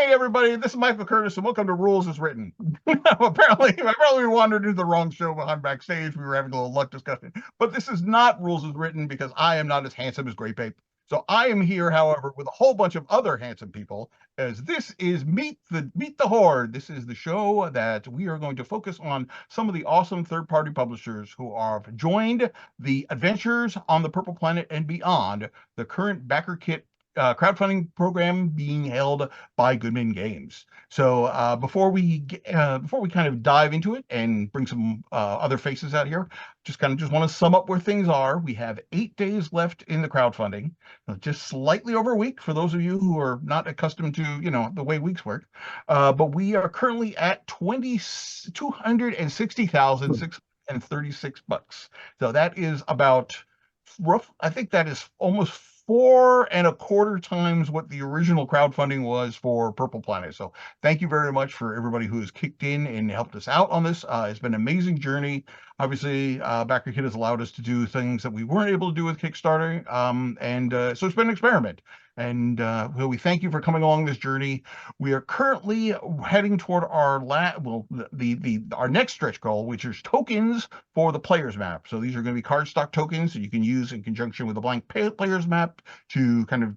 Hey everybody, this is Michael Curtis, and welcome to Rules as Written. apparently, we wandered into the wrong show behind backstage. We were having a little luck discussion, but this is not Rules as Written because I am not as handsome as Grey Pape. So I am here, however, with a whole bunch of other handsome people, as this is Meet the Horde. This is the show that we are going to focus on some of the awesome third-party publishers who have joined the adventures on the Purple Planet and beyond, the current BackerKit crowdfunding program being held by Goodman Games. So before we kind of dive into it and bring some other faces out here, just want to sum up where things are. We have 8 days left in the crowdfunding, just slightly over a week for those of you who are not accustomed to the way weeks work. But we are currently at $260,636. So that is about rough. I think that is almost 4.25 times what the original crowdfunding was for Purple Planet. So thank you very much for everybody who has kicked in and helped us out on this. It's been an amazing journey. Obviously, BackerKit has allowed us to do things that we weren't able to do with Kickstarter. So it's been an experiment. And we thank you for coming along this journey. We are currently heading toward our our next stretch goal, which is tokens for the player's map. So these are going to be cardstock tokens that you can use in conjunction with a blank player's map to kind of,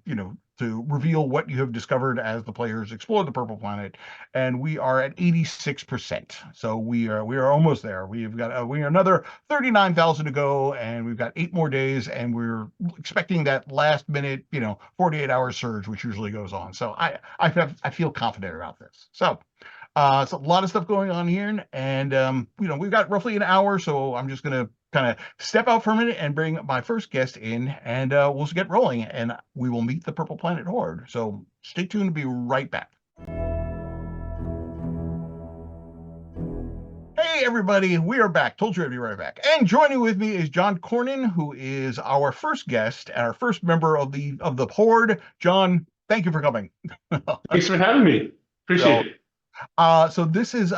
to reveal what you have discovered as the players explore the Purple Planet. And we are at 86%. So we are almost there. We are another 39,000 to go, and we've got 8 more days, and we're expecting that last minute, 48-hour surge, which usually goes on. So I feel confident about this. So it's a lot of stuff going on here, and we've got roughly an hour, so I'm just gonna kind of step out for a minute and bring my first guest in, and we'll get rolling, and we will meet the Purple Planet Horde. So stay tuned to be right back. Hey everybody, we are back. Told you I'd be right back. And joining with me is John Corin, who is our first guest, our first member of the Horde. John, thank you for coming. Thanks for having me. Appreciate it. So this is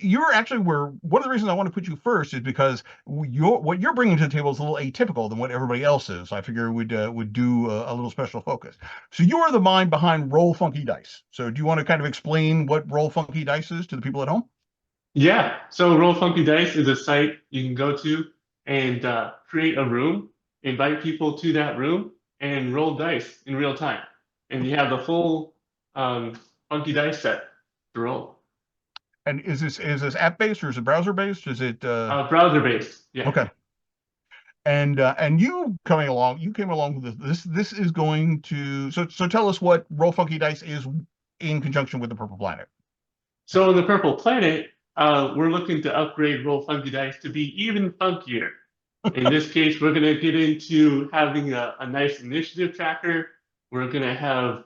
you're actually one of the reasons I want to put you first is because what you're bringing to the table is a little atypical than what everybody else is. So I figure would do a little special focus. So you are the mind behind Roll Funky Dice. So do you want to kind of explain what Roll Funky Dice is to the people at home? Yeah. So Roll Funky Dice is a site you can go to and create a room, invite people to that room, and roll dice in real time. And you have the full Funky Dice set to roll. And is this app based or is it browser based? Is it browser based? Yeah. Okay. And you came along with this. This is going to so tell us what Roll Funky Dice is in conjunction with the Purple Planet. So in the Purple Planet, we're looking to upgrade Roll Funky Dice to be even funkier. In this case, we're going to get into having a nice initiative tracker. We're going to have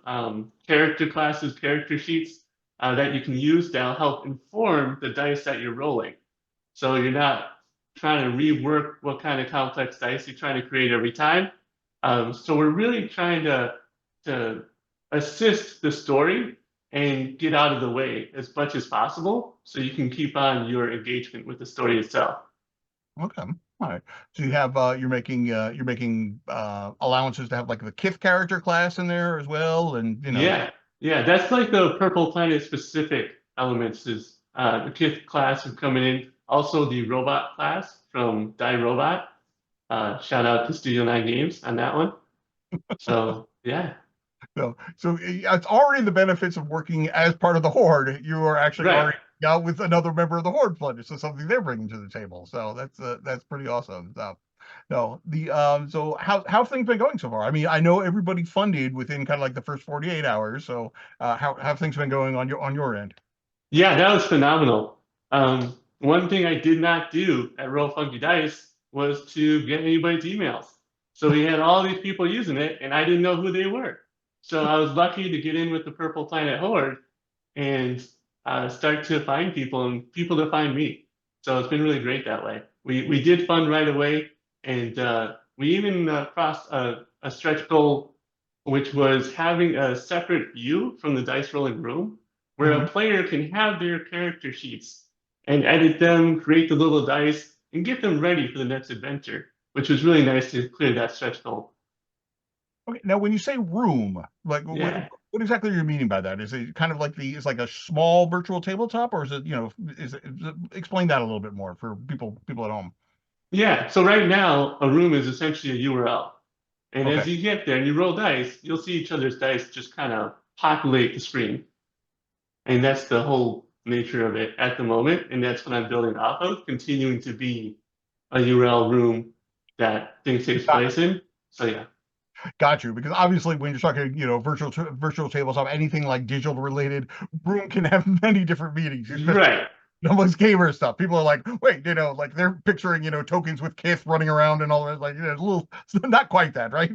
character classes, character sheets that you can use that'll help inform the dice that you're rolling. So you're not trying to rework what kind of complex dice you're trying to create every time. So we're really trying to assist the story and get out of the way as much as possible so you can keep on your engagement with the story itself. Okay. All right. So you have you're making allowances to have like the kith character class in there as well, and Yeah, that's like the Purple Planet specific elements is the kith class is coming in. Also the robot class from Die Robot. Shout out to Studio 9 Games on that one. So yeah. So it's already the benefits of working as part of the Horde. You are actually already out with another member of the Horde Pledge, so something they're bringing to the table. So that's pretty awesome. So how have things been going so far? I mean, I know everybody funded within kind of like the first 48 hours. So how have things been going on your end? Yeah, that was phenomenal. One thing I did not do at Roll Funky Dice was to get anybody's emails. So we had all these people using it, and I didn't know who they were. So I was lucky to get in with the Purple Planet Horde and start to find people and people to find me. So it's been really great that way. We did fund right away, and we even crossed a stretch goal, which was having a separate view from the dice rolling room, where a player can have their character sheets and edit them, create the little dice, and get them ready for the next adventure, which was really nice to clear that stretch goal. Okay, now when you say room, like what exactly are you meaning by that? Is it kind of like it's like a small virtual tabletop, or is it, explain that a little bit more for people at home? Yeah, so right now, a room is essentially a URL. And Okay. as you get there and you roll dice, you'll see each other's dice just kind of populate the screen. And that's the whole nature of it at the moment. And that's what I'm building off of, continuing to be a URL room that things takes place in. So yeah. Got you. Because obviously, when you're talking, virtual tabletop, anything like digital related, room can have many different meanings, especially Right. amongst gamer stuff. People are like, wait, like they're picturing, tokens with kith running around and all that. Like, a little, not quite that, right?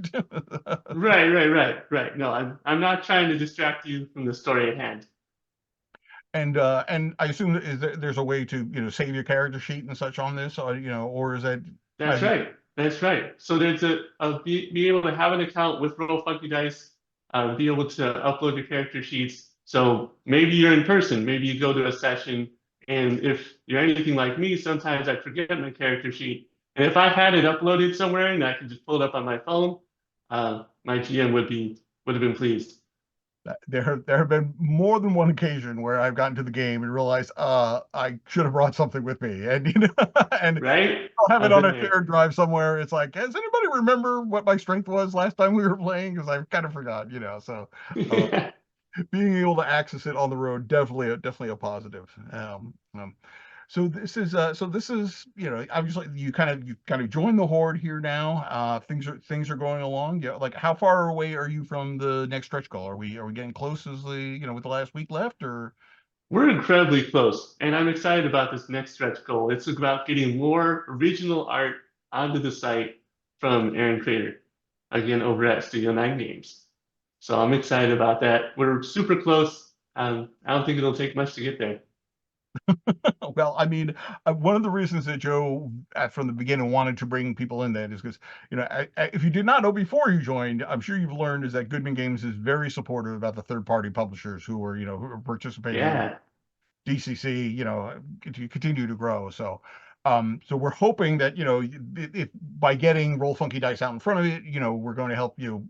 Right. No, I'm not trying to distract you from the story at hand. And I assume there's a way to, save your character sheet and such on this, or or is that how That's do you? right. That's right. So there's be able to have an account with Roll Funky Dice, be able to upload your character sheets. So maybe you're in person, maybe you go to a session, and if you're anything like me, sometimes I forget my character sheet. And if I had it uploaded somewhere and I could just pull it up on my phone, my GM would have been pleased. There have been more than one occasion where I've gotten to the game and realized I should have brought something with me, and and Right? I'll have it I've on been a there. shared drive somewhere. It's like, does anybody remember what my strength was last time we were playing? Because I kind of forgot, So uh, being able to access it on the road, definitely a positive. So this is obviously you kind of joined the Horde here now. Things are going along. Yeah, like how far away are you from the next stretch goal? Are we getting close as with the last week left, or? We're incredibly close, and I'm excited about this next stretch goal. It's about getting more original art onto the site from Aaron Creer, again over at Studio 9 Games. So I'm excited about that. We're super close. I don't think it'll take much to get there. Well, I mean, one of the reasons that Joe, from the beginning, wanted to bring people in that is because, if you did not know before you joined, I'm sure you've learned is that Goodman Games is very supportive about the third-party publishers who are participating in Yeah. DCC, to continue to grow. So we're hoping that, if by getting Roll Funky Dice out in front of it, we're going to help you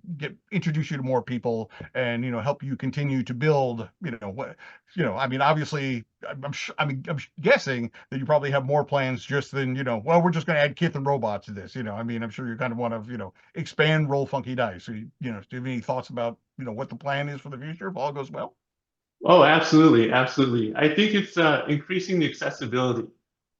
introduce you to more people and, help you continue to build, I mean, obviously, I'm guessing that you probably have more plans just than, well, we're just going to add kith and robots to this, I mean, I'm sure you kind of want to, expand Roll Funky Dice. So, do you have any thoughts about, what the plan is for the future if all goes well? Oh, absolutely, absolutely. I think it's increasing the accessibility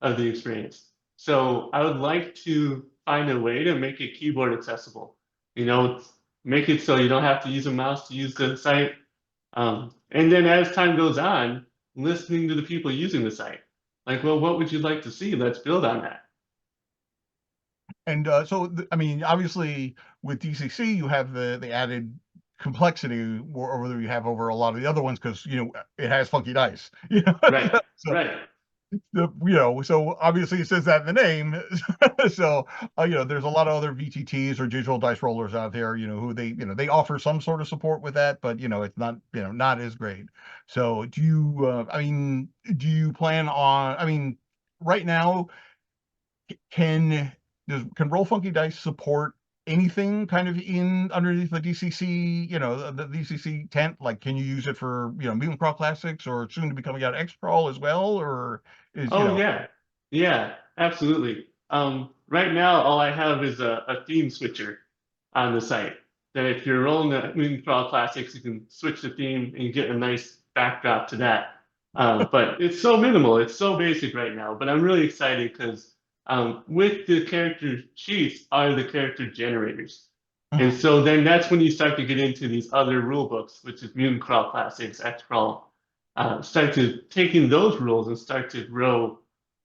of the experience. So I would like to find a way to make it keyboard accessible. You know, make it so you don't have to use a mouse to use the site. And then as time goes on, listening to the people using the site. Like, well, what would you like to see? Let's build on that. And I mean, obviously, with DCC, you have the added complexity over you have over a lot of the other ones because it has funky dice. Right, So right. so obviously it says that in the name. So there's a lot of other VTTs or digital dice rollers out there, who they offer some sort of support with that, but it's not not as great. So I mean, do you plan on? I mean, right now can can Roll Funky Dice support anything kind of in underneath the DCC, the DCC tent? Like, can you use it for Mutant Crawl Classics or soon to be coming out X Crawl as well? Or is Oh yeah, yeah, absolutely. Right now, all I have is a theme switcher on the site. That if you're rolling the Moon Crawl Classics, you can switch the theme and you get a nice backdrop to that. But it's so minimal, it's so basic right now. But I'm really excited because with the character sheets are the character generators. And Mhm. so then that's when you start to get into these other rule books, which is Mutant Crawl Classics, X Crawl, start to take in those rules and start to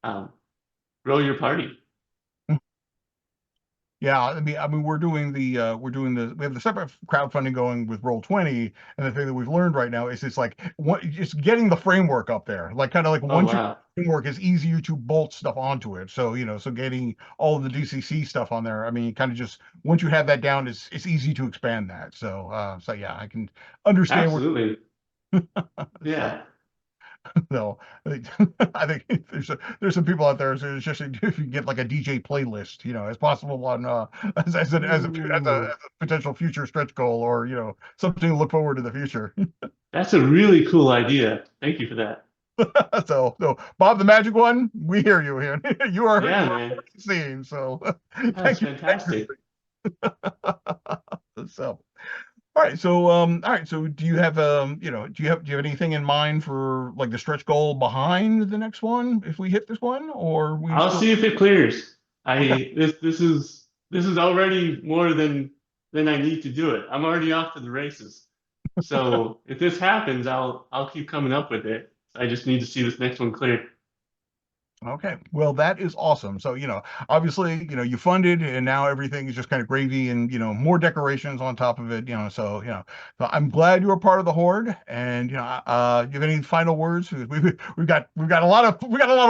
um, grow your party. Yeah, I mean, we have the separate crowdfunding going with Roll20, and the thing that we've learned right now is it's like just getting the framework up there. Like kind of like Oh once you wow, framework, it's easier to bolt stuff onto it. So so getting all of the DCC stuff on there. I mean, kind of just once you have that down, it's easy to expand that. So yeah, I can understand where. absolutely, So yeah. So I think there's some people out there, so it's just if you get like a DJ playlist, as possible on as a Ooh, potential future stretch goal, or something to look forward to the future. that's a really cool idea. Thank you for that. So Bob the Magic One, we hear you here. Yeah, You are man. seeing. So That's thank you. fantastic. So all right. So all right. So do you have do you have anything in mind for like the stretch goal behind the next one if we hit this one, or we I'll still see if it clears. okay? This is already more than I need to do it. I'm already off to the races. So if this happens, I'll keep coming up with it. I just need to see this next one clear. Okay. Well, that is awesome. So, obviously, you funded and now everything is just kind of gravy and, more decorations on top of it, so I'm glad you were part of the Horde. And, do you have any final words? We've got a lot of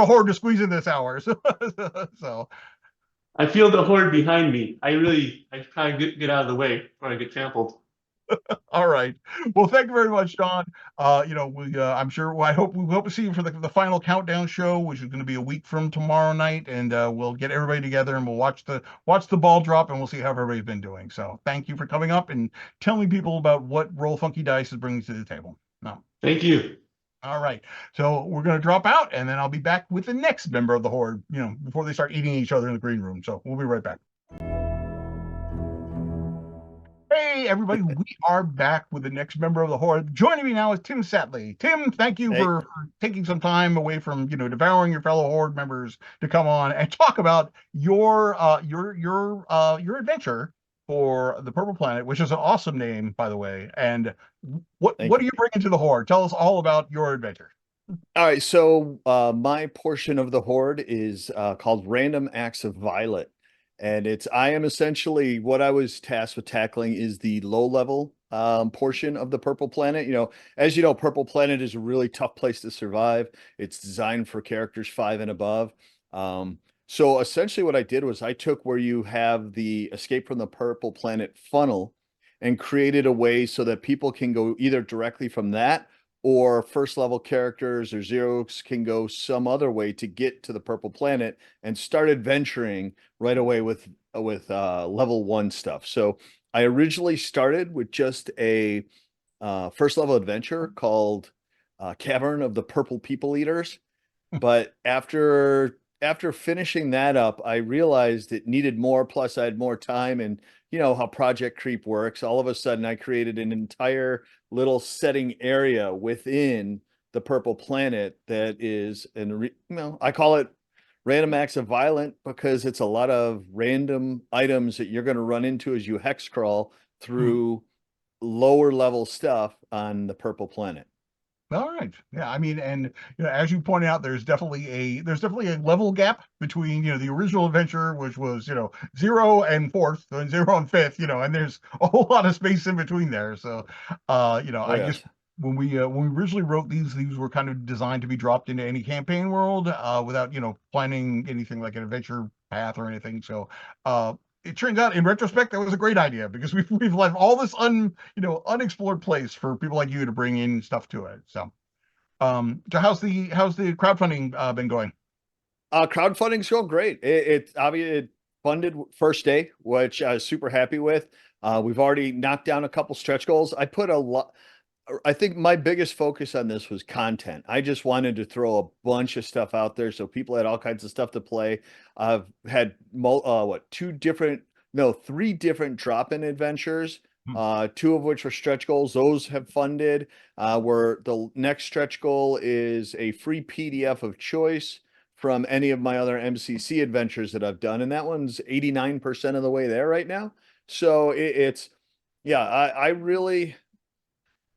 Horde to squeeze in this hour. So, I feel the horde behind me. I try to get out of the way before I get trampled. all right. Well, thank you very much, Don. I'm sure. Well, we hope to see you for the final countdown show, which is going to be a week from tomorrow night, and we'll get everybody together and we'll watch the ball drop, and we'll see how everybody's been doing. So, thank you for coming up and telling people about what Roll Funky Dice is bringing to the table. No. Thank you. All right. So we're going to drop out, and then I'll be back with the next member of the Horde. Before they start eating each other in the green room. So we'll be right back. Hey, everybody, we are back with the next member of the Horde. Joining me now is Tim Satley. Tim, thank you Hey, for taking some time away from, devouring your fellow Horde members to come on and talk about your adventure for the Purple Planet, which is an awesome name, by the way. And thank what are you. you bringing to the Horde? Tell us all about your adventure. All right, so my portion of the Horde is called Random Acts of Violet, and I am essentially what I was tasked with tackling is the low level portion of the Purple Planet. As you know, Purple Planet is a really tough place to survive. It's designed for characters 5 and above. So essentially, what I did was I took where you have the Escape from the Purple Planet funnel and created a way so that people can go either directly from that or first level characters or zeros can go some other way to get to the Purple Planet and start adventuring right away with level 1 stuff. So I originally started with just a first level adventure called Cavern of the Purple People Eaters, but after finishing that up, I realized it needed more. Plus, I had more time, and you know how Project Creep works. All of a sudden, I created an entire little setting area within the Purple Planet that is, I call it Random Acts of Violent because it's a lot of random items that you're going to run into as you hex crawl through lower level stuff on the Purple Planet. All right. Yeah, I mean, and as you pointed out, there's definitely a level gap between the original adventure, which was 0 and 4th and 0 and 5th, and there's a whole lot of space in between there. So, Oh I just yes. when we originally wrote these were kind of designed to be dropped into any campaign world without planning anything like an adventure path or anything. So, it turns out in retrospect that was a great idea because we've left all this unexplored place for people like you to bring in stuff to it. So how's the crowdfunding been going? Crowdfunding's going great. It obviously it funded first day, which I was super happy with. We've already knocked down a couple stretch goals. I put a lot. I think my biggest focus on this was content. I just wanted to throw a bunch of stuff out there so people had all kinds of stuff to play. I've had two different, no, three different drop-in adventures. Hmm. Two of which were stretch goals. Those have funded. Where the next stretch goal is a free PDF of choice from any of my other MCC adventures that I've done, and that one's 89% of the way there right now. So it's yeah, I really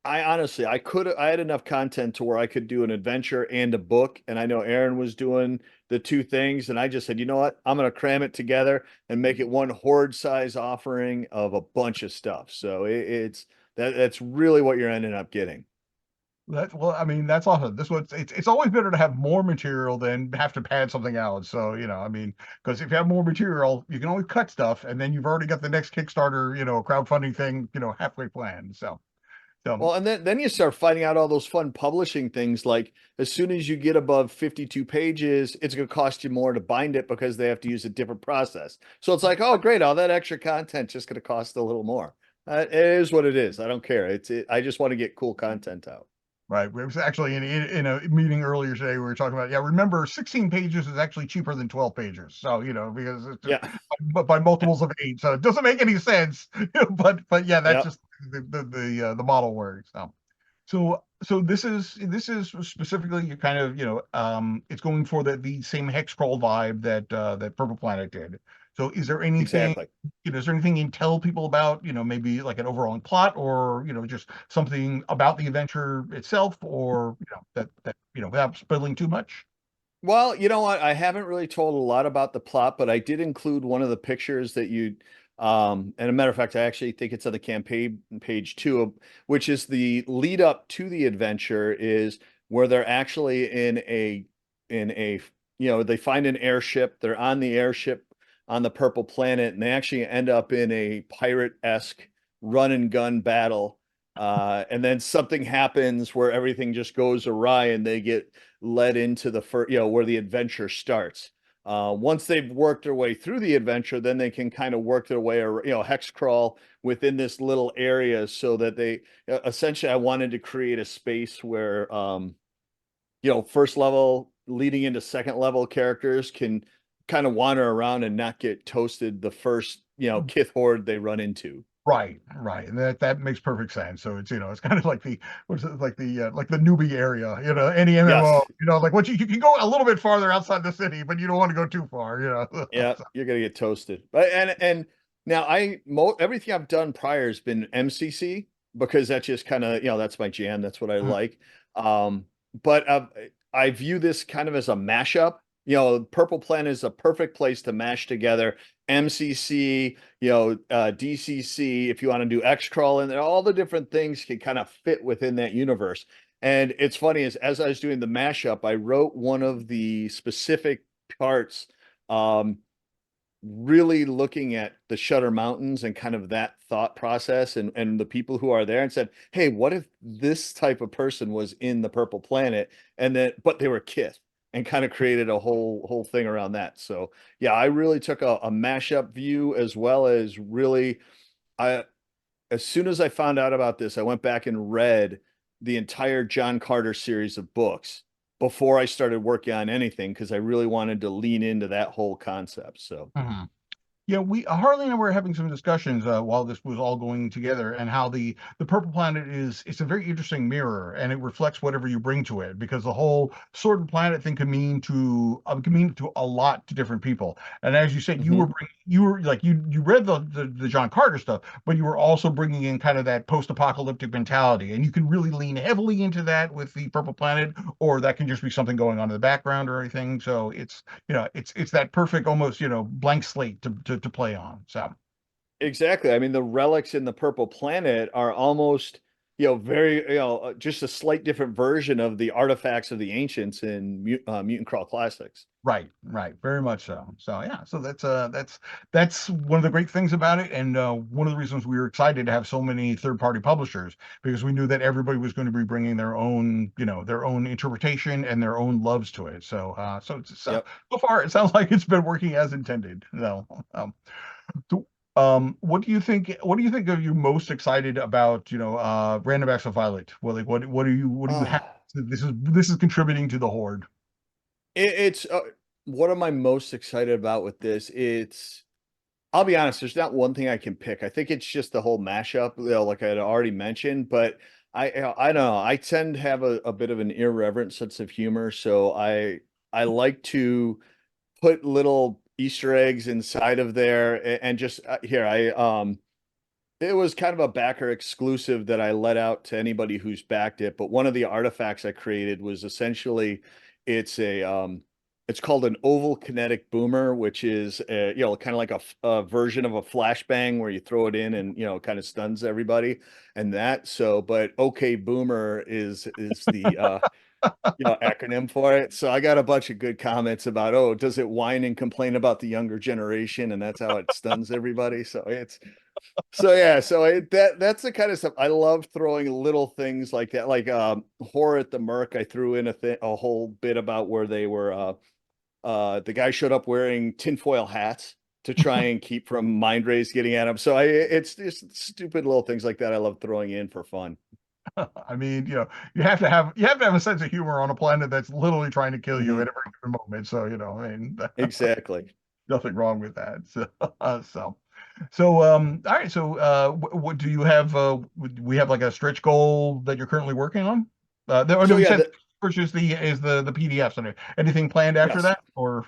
I honestly, I had enough content to where I could do an adventure and a book. And I know Aaron was doing the two things. And I just said, you know what? I'm going to cram it together and make it one horde size offering of a bunch of stuff. So that's really what you're ending up getting. Well, I mean, that's awesome. This was it's always better to have more material than have to pad something out. So, I mean, because if you have more material, you can always cut stuff, and then you've already got the next Kickstarter, crowdfunding thing, halfway planned. So, So, Well, and then you start finding out all those fun publishing things. Like as soon as you get above 52 pages, it's going to cost you more to bind it because they have to use a different process. So it's like, oh, great, all that extra content just going to cost a little more. It is what it is. I don't care. I just want to get cool content out. right. It was actually in a meeting earlier today. We were talking about, yeah, remember 16 pages is actually cheaper than 12 pages. So, because it's just Yeah. by multiples of 8. So it doesn't make any sense. But yeah, that's Yeah. just the model works. So this is specifically you kind of, it's going for the same hex crawl vibe that Purple Planet did. So is there anything, Exactly. is there anything you can tell people about, maybe like an overall plot or, just something about the adventure itself or, without spilling too much? Well, you know what? I haven't really told a lot about the plot, but I did include one of the pictures that you, and a matter of fact, I actually think it's on the campaign page too, which is the lead up to the adventure is where they're actually in a, they find an airship, they're on the airship on the Purple Planet, and they actually end up in a pirate-esque run and gun battle. And then something happens where everything just goes awry and they get led into the first, where the adventure starts. Once they've worked their way through the adventure, then they can kind of work their way, hex crawl within this little area so that they essentially, I wanted to create a space where, first level leading into second level characters can kind of wander around and not get toasted the first, kith horde they run into. Right, right, and that makes perfect sense. So it's kind of like the what's it like the newbie area, any MMO, Yes. like what you can go a little bit farther outside the city, but you don't want to go too far. Yeah, So, you're gonna get toasted. But and now everything I've done prior has been MCC because that's just kind of, that's my jam. That's what I mm, like. But I view this kind of as a mashup. Purple Planet is a perfect place to mash together MCC, DCC. If you want to do X crawl, and all the different things can kind of fit within that universe. And it's funny is as I was doing the mashup, I wrote one of the specific parts um, really looking at the Shutter Mountains and kind of that thought process and the people who are there and said, hey, what if this type of person was in the Purple Planet and then but they were kith and kind of created a whole thing around that. So yeah, I really took a mashup view as well as really I as soon as I found out about this, I went back and read the entire John Carter series of books before I started working on anything because I really wanted to lean into that whole concept. So, mhm. Yeah, Harley and I were having some discussions while this was all going together, and how the Purple Planet it's a very interesting mirror, and it reflects whatever you bring to it, because the whole Sword and Planet thing can mean to a lot to different people. And as you said, mhm. you were like you read the John Carter stuff, but you were also bringing in kind of that post-apocalyptic mentality, and you can really lean heavily into that with the Purple Planet, or that can just be something going on in the background or anything. So it's that perfect almost blank slate to play on. So Exactly. I mean, the relics in the Purple Planet are almost, very, just a slight different version of the artifacts of the ancients in Mutant Crawl Classics. right, right, very much so. So yeah, so that's one of the great things about it, and one of the reasons we were excited to have so many third-party publishers, because we knew that everybody was going to be bringing their own interpretation and their own loves to it. So Yep. so far it sounds like it's been working as intended. So, what do you think? What do you think are you most excited about? Random Acts of Violet. Well, like, what do you have? Oh, This is contributing to the horde. it's what am I most excited about with this? I'll be honest, there's not one thing I can pick. I think it's just the whole mashup, like I had already mentioned, but I don't know. I tend to have a bit of an irreverent sense of humor, so I like to put little Easter eggs inside of there and just here it was kind of a backer exclusive that I let out to anybody who's backed it. But one of the artifacts I created was essentially it's a it's called an oval kinetic boomer, which is kind of like a version of a flashbang where you throw it in and kind of stuns everybody and that. So, but okay, boomer is the acronym for it. So I got a bunch of good comments about, oh, does it whine and complain about the younger generation, and that's how it stuns everybody. So So yeah, that's the kind of stuff I love throwing little things like that. Like Horror at the Merc, I threw in a whole bit about where they were the guy showed up wearing tinfoil hats to try and keep from mind rays getting at him. So it's just stupid little things like that I love throwing in for fun. I mean, you have to have a sense of humor on a planet that's literally trying to kill you Mhm. at every given moment. So, I mean, Exactly. nothing wrong with that. All right. So, what do you have? We have like a stretch goal that you're currently working on? Oh, no, So you yeah, said first is the PDFs. And anything planned after yes. that, or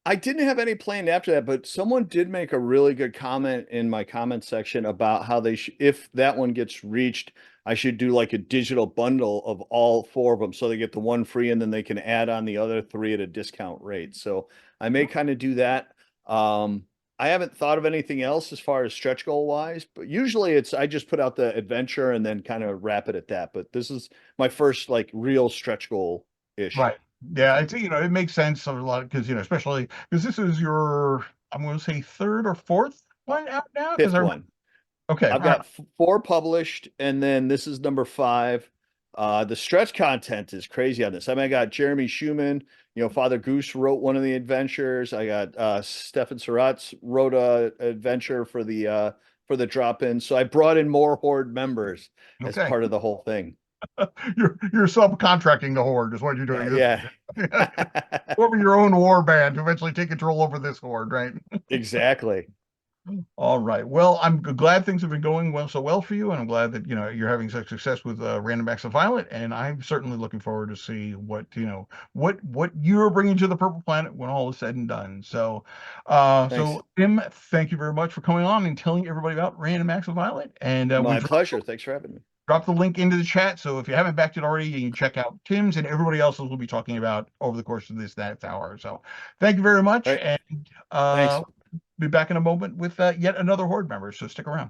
I didn't have any planned after that, but someone did make a really good comment in my comment section about how if that one gets reached, I should do like a digital bundle of all four of them. So they get the one free and then they can add on the other three at a discount rate. So I may kind of do that. Um, I haven't thought of anything else as far as stretch goal wise, but usually I just put out the adventure and then kind of wrap it at that. But this is my first like real stretch goal ish right? Yeah, it's it makes sense a lot because especially because this is your I'm going to say third or fourth one out now because fifth I one. okay, all I've right. got four published, and then this is number five. The stretch content is crazy on this. I mean, I got Jeremy Schumann, Father Goose wrote one of the adventures. I got Stefan Saratz wrote a adventure for the drop-in. So I brought in more Horde members as Okay. part of the whole thing. You're subcontracting the Horde is what you're doing. Yeah. Form your own war band to eventually take control over this Horde, right? Exactly. All right. Well, I'm glad things have been going well for you, and I'm glad that you're having such success with Random Acts of Violet. And I'm certainly looking forward to see what you're bringing to the Purple Planet when all is said and done. Thanks. Tim, thank you very much for coming on and telling everybody about Random Acts of Violet. And My we've pleasure. Thanks for having me. drop the link into the chat. So if you haven't backed it already, you can check out Tim's and everybody else's we'll be talking about over the course of this next hour. So thank you very All much. right. And Thanks. be back in a moment with yet another Horde member. So stick around.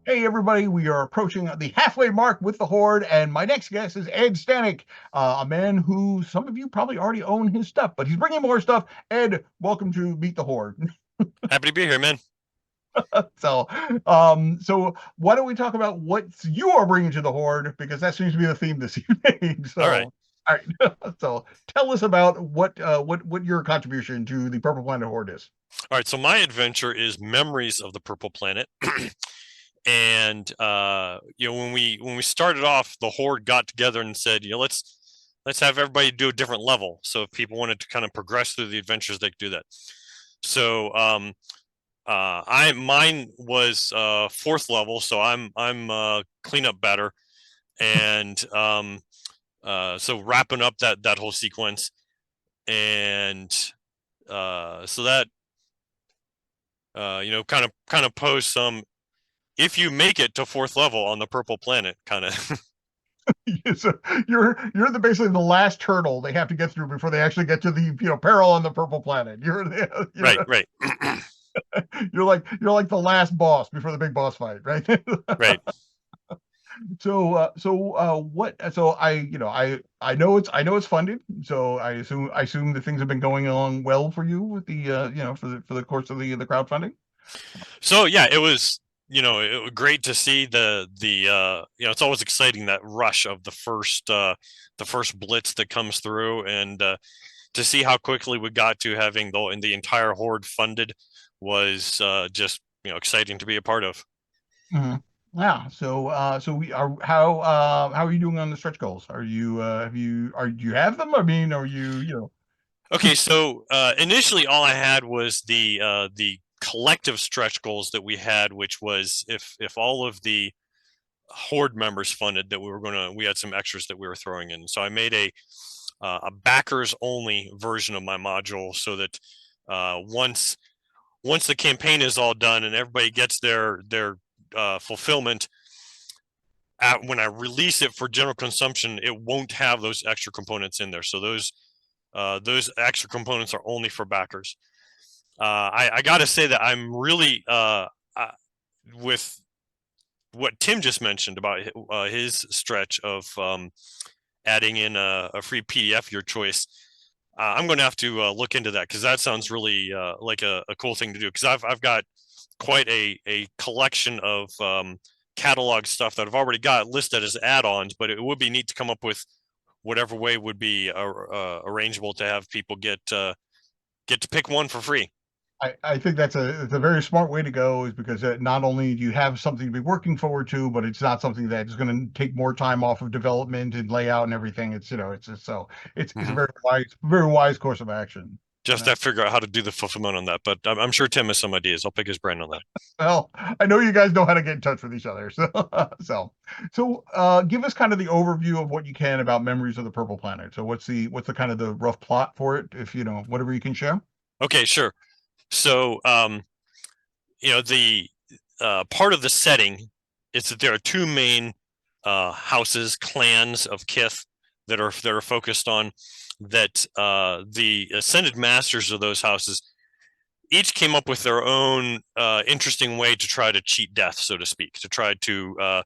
Hey, everybody, we are approaching the halfway mark with the Horde, and my next guest is Ed Stanek, a man who some of you probably already own his stuff, but he's bringing more stuff. Ed, welcome to Meet the Horde. Happy to be here, man. So why don't we talk about what you are bringing to the Horde because that seems to be the theme this evening. All right. All right. So tell us about what your contribution to the Purple Planet Horde is. All right. So my adventure is Memories of the Purple Planet. And when we started off, the Horde got together and said, let's have everybody do a different level. So if people wanted to kind of progress through the adventures, they could do that. So mine was fourth level, so I'm cleanup batter, and so wrapping up that whole sequence, and so that kind of pose some, if you make it to fourth level on the Purple Planet, kind of. So you're basically the last hurdle they have to get through before they actually get to the peril on the Purple Planet. Right. You're like the last boss before the big boss fight, right? Right. I know it's funded, so I assume that things have been going along well for you with the for the course of the crowdfunding. So yeah, it was great to see it's always exciting, that rush of the first blitz that comes through, and to see how quickly we got to having the entire Horde funded was just exciting to be a part of. Mhm. Yeah. So we are how are you doing on the stretch goals? Are you do you have them? I mean, are you? Okay, so initially all I had was the collective stretch goals that we had, which was if all of the Horde members funded, that we had some extras that we were throwing in. So I made a backers only version of my module, so that once the campaign is all done and everybody gets their fulfillment, when I release it for general consumption, it won't have those extra components in there. So those extra components are only for backers. I got to say that I'm really with what Tim just mentioned about his stretch of adding in a free PDF, your choice. I'm going to have to look into that because that sounds really like a cool thing to do. Because I've got quite a collection of catalog stuff that I've already got listed as add-ons, but it would be neat to come up with whatever way would be arrangeable to have people get to pick one for free. I think it's a very smart way to go, is because not only do you have something to be working forward to, but it's not something that is going to take more time off of development and layout and everything. It's, it's just, so it's a very wise course of action. Just have to figure out how to do the fulfillment on that, but I'm sure Tim has some ideas. I'll pick his brain on that. Well, I know you guys know how to get in touch with each other, so give us kind of the overview of what you can about Memories of the Purple Planet. So what's the kind of the rough plot for it, if whatever you can share? Okay, sure. So the part of the setting is that there are two main houses, clans of kith that are focused on that. The ascended masters of those houses each came up with their own interesting way to try to cheat death, so to speak, to try to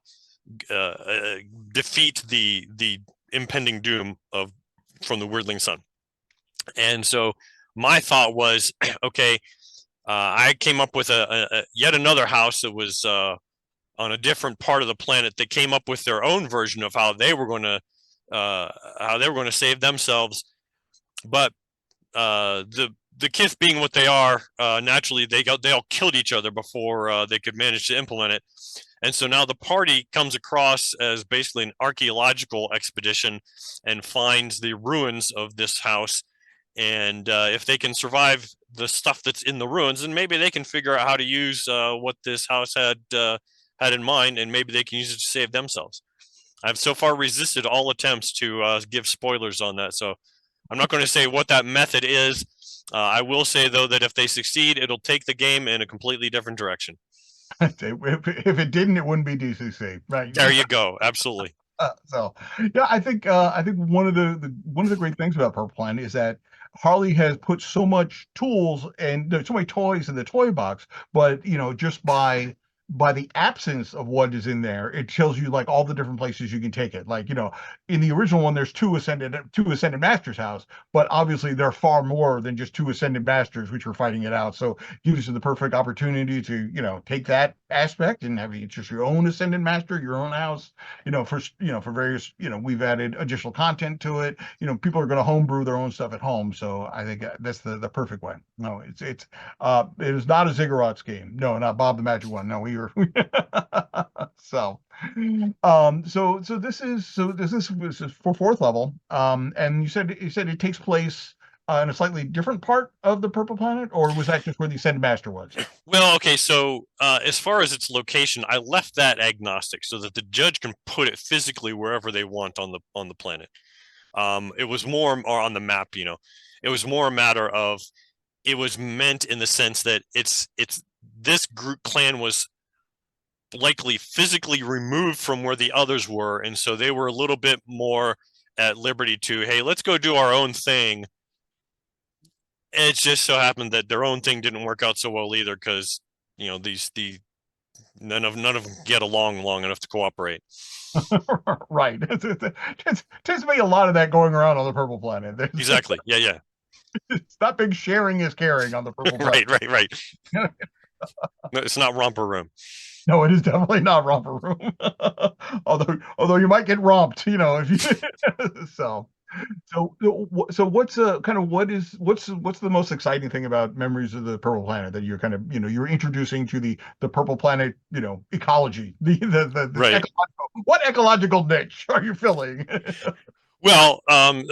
defeat the impending doom from the Weirdling Sun. And so my thought was, okay, I came up with a yet another house that was on a different part of the planet that came up with their own version of how they were going to save themselves. But the kith being what they are, naturally they all killed each other before they could manage to implement it. And so now the party comes across as basically an archaeological expedition and finds the ruins of this house. And if they can survive the stuff that's in the ruins, then maybe they can figure out how to use what this house had in mind, and maybe they can use it to save themselves. I've so far resisted all attempts to give spoilers on that, so I'm not going to say what that method is. I will say, though, that if they succeed, it'll take the game in a completely different direction. If it didn't, it wouldn't be DCC, right? There you go. Absolutely. So yeah, I think one of the great things about Purple Planet is that Harley has put so much tools and there's so many toys in the toy box, but just by the absence of what is in there, it tells you like all the different places you can take it. Like, in the original one, there's two Ascended Masters house, but obviously there are far more than just two Ascended Masters which are fighting it out. So it gives you the perfect opportunity to, take that aspect and have just your own Ascended Master, your own house, for various, we've added additional content to it. People are going to homebrew their own stuff at home. So I think that's the perfect way. No, it is not a Ziggurat's game. No, not Bob the Magic One. No, we were so this is for fourth level. And you said it takes place in a slightly different part of the Purple Planet, or was that just where the Ascended Master was? Well, okay, so as far as its location, I left that agnostic so that the judge can put it physically wherever they want on the planet. It was more, or on the map, it was more a matter of, it was meant in the sense that it's this group clan was likely physically removed from where the others were, and so they were a little bit more at liberty to, hey, let's go do our own thing. It just so happened that their own thing didn't work out so well either, because none of them get along long enough to cooperate. Right. Tends to be a lot of that going around on the Purple Planet. Exactly. Yeah. It's not big sharing is caring on the Purple Planet. Right. No, it's not romper room. No, it is definitely not romper room. although you might get romped, if you so what's what's the most exciting thing about Memories of the Purple Planet that you're kind of you're introducing to the Purple Planet ecology, the right. What ecological niche are you filling? Well, I'm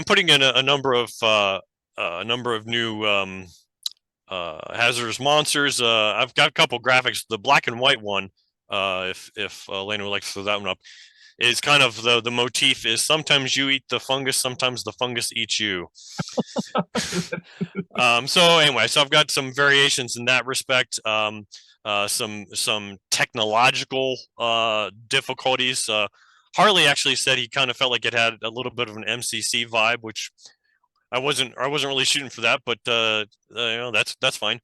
putting in a number of new hazardous monsters. I've got a couple graphics. The black and white one, if Elena would like to throw that one up, is kind of the motif is sometimes you eat the fungus, sometimes the fungus eats you. So anyway, so I've got some variations in that respect. Some technological difficulties. Harley actually said he kind of felt like it had a little bit of an MCC vibe, which I wasn't really shooting for that, but that's fine.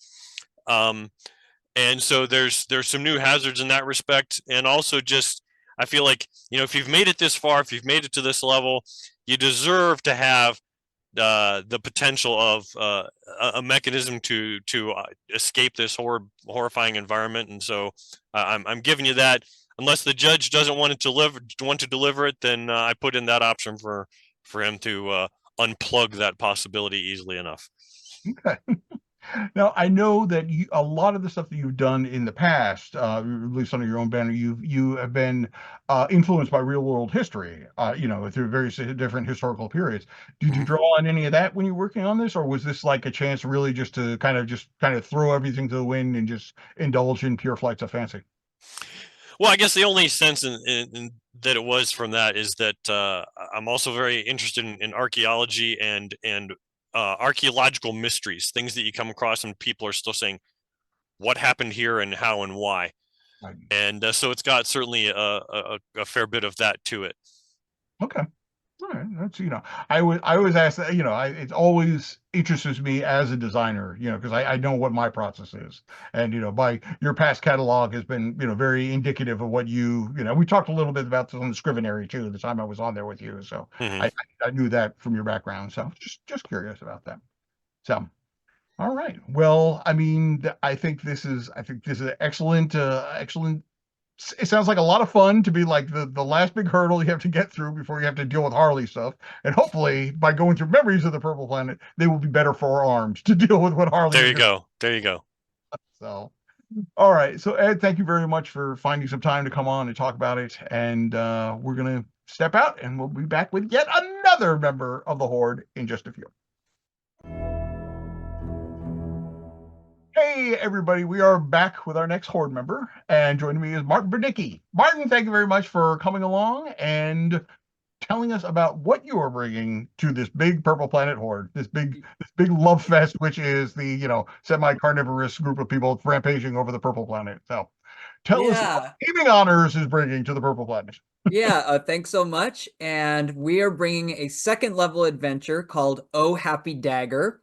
And so there's some new hazards in that respect, and also just I feel like if you've made it this far, if you've made it to this level, you deserve to have the potential of a mechanism to escape this horrifying environment. And so I'm giving you that. Unless the judge doesn't want to deliver it, then I put in that option for him to unplug that possibility easily enough. Okay. Now, I know that a lot of the stuff that you've done in the past, at least under your own banner, you have been influenced by real world history, through various different historical periods. Did you draw on any of that when you're working on this, or was this like a chance really just to kind of throw everything to the wind and just indulge in pure flights of fancy? Well, I guess the only sense in that it was from that is that I'm also very interested in archaeology and archaeological mysteries, things that you come across and people are still saying, what happened here and how and why. Right. And so it's got certainly a fair bit of that to it. Okay. All right. That's, I always ask that, it always interests me as a designer, because I know what my process is. And, by your past catalog has been, very indicative of what we talked a little bit about this on the Scrivenary too, the time I was on there with you. So I knew that from your background. So just curious about that. So, all right. Well, I mean, I think this is an excellent, excellent. It sounds like a lot of fun to be like the last big hurdle you have to get through before you have to deal with Harley stuff. And hopefully, by going through memories of the Purple Planet, they will be better forearmed to deal with what Harley. There you go. There you go. So, all right. So, Ed, thank you very much for finding some time to come on and talk about it. And we're gonna step out, and we'll be back with yet another member of the Horde in just a few. Hey, everybody, we are back with our next Horde member, and joining me is Martin Dickie. Martin, thank you very much for coming along and telling us about what you are bringing to this big Purple Planet Horde, this big love fest, which is the, semi-carnivorous group of people rampaging over the Purple Planet. So tell us what Gaming Honors is bringing to the Purple Planet. Thanks so much. And we are bringing a second level adventure called Oh Happy Dagger.